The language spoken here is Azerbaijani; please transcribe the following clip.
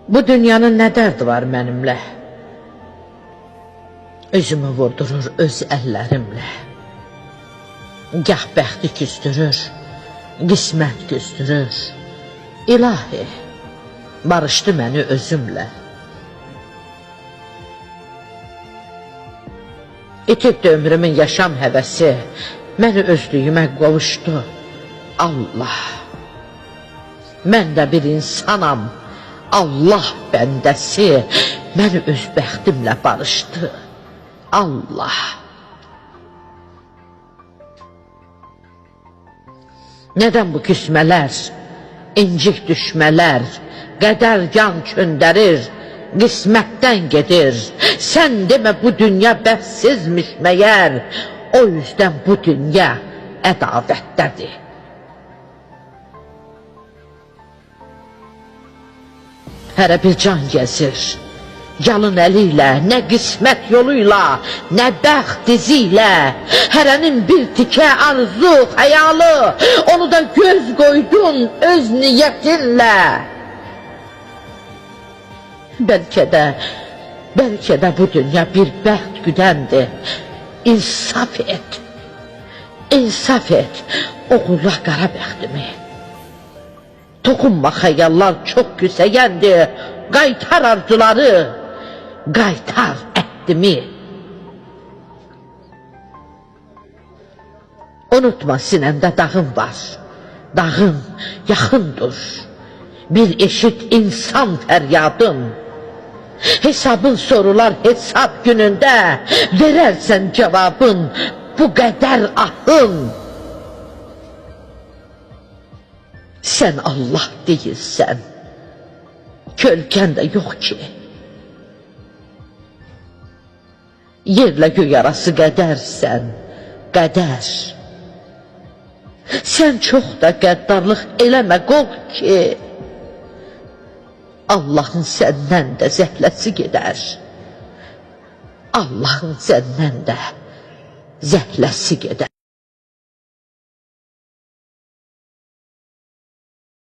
Bu dünyanın nə dərdi var mənimlə? Özümü vurdurur öz əllərimlə. Gah bəxti küstürür, qismət küstürür. İlahi, barışdı məni özümlə. İtibdi ömrümün yaşam həvəsi, məni özlüyümə qovuşdu. Allah, mən də bir insanam, Allah bəndəsi, məni öz bəxtimlə barışdı. Allah. Nədən bu küsmələr, incik düşmələr, qədər yan çöndərir, qismətdən gedir. Sən demə bu dünya bəxtsizmiş məyər, o yüzdən bu dünya ədavətdədir. Hərə bir can gəzir, yalın əliyle, nə qismət yoluyla, nə bəxt diziyle. Hərənin bir tikə arzu, xəyalı, onu da göz qoydun öz niyyətinlə. Bəlkə də bu dünya bir bəxt güdəndir. İnsaf et, oğula qara bəxtimi. Toxunma xəyallar çox küsəyəndir, qaytar arzuları, qaytar əhdimi. Unutma sinəmdə dağın var, dağın yaxındır. Bir eşit insan fəryadım. Hesabın sorular hesab günündə, verərsən cavabın bu qədər ahın. Sən Allah deyilsən, kölkən də yox ki. Yerlə göy arası qədərsən, qədər. Sən çox da qəddarlıq eləmə, qorx ki. Allahın səndən də zəhləsi gedər. Allahın səndən də zəhləsi gedər.